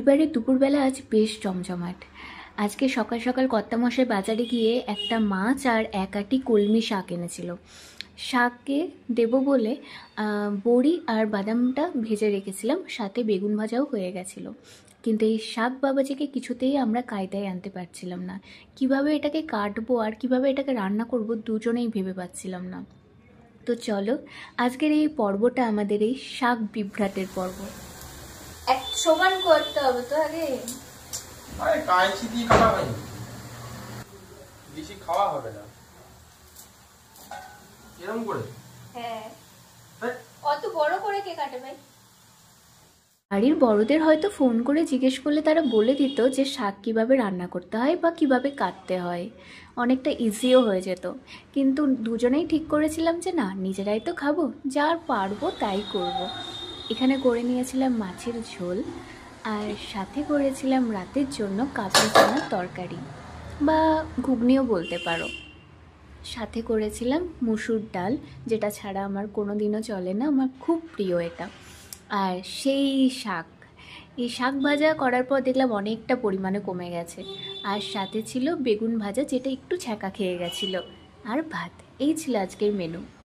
এবারে দুপুরবেলা আজ বেশ জমজমাট। আজকে সকাল সকাল কর্তামশাই বাজারে গিয়ে একটা মাছ আর এক আঁটি কলমি শাক এনেছিল। শাকে দেবো বলে বড়ি আর বাদামটা ভেজে রেখেছিলাম, সাথে বেগুন ভাজাও হয়ে গেছিলো। কিন্তু এই শাক বাবাজিকে কিছুতেই আমরা কায়দায় আনতে পারছিলাম না। কিভাবে এটাকে কাটবো আর কিভাবে এটাকে রান্না করব দুজনেই ভেবে পাচ্ছিলাম না। তো চলো, আজকের এই পর্বটা আমাদের এই শাক বিভ্রাটের পর্ব। এক সমান করতে হবে তো আগে। আরে কাঁচি দিয়ে কাটা হয়নি, বেশি খাওয়া হবে না এরকম করে। হ্যাঁ, অত বড় করে কে কাটে ভাই? বাড়ির বড়দের হয়তো ফোন করে জিজ্ঞেস করলে তারা বলে দিত যে শাক কিভাবে রান্না করতে হয় বা কিভাবে কাটতে হয়, অনেকটা ইজিও হয়ে যেত। কিন্তু দুজনেই ঠিক করেছিলাম যে না, নিজেরাই তো খাবো, যা পারবো তাই করব। এখানে করে নিয়েছিলাম মাছের ঝোল, আর সাথে করেছিলাম রাতের জন্য কাবলি চানার তরকারি বা ঘুগনিও বলতে পারো। সাথে করেছিলাম মুসুর ডাল, যেটা ছাড়া আমার কোনো দিনও চলে না, আমার খুব প্রিয় এটা। আর সেই শাক, এই শাক ভাজা করার পর দেখলাম অনেকটা পরিমাণে কমে গেছে। আর সাথে ছিল বেগুন ভাজা, যেটা একটু ছ্যাঁকা খেয়ে গেছিলো, আর ভাত। এই ছিল আজকের মেনু।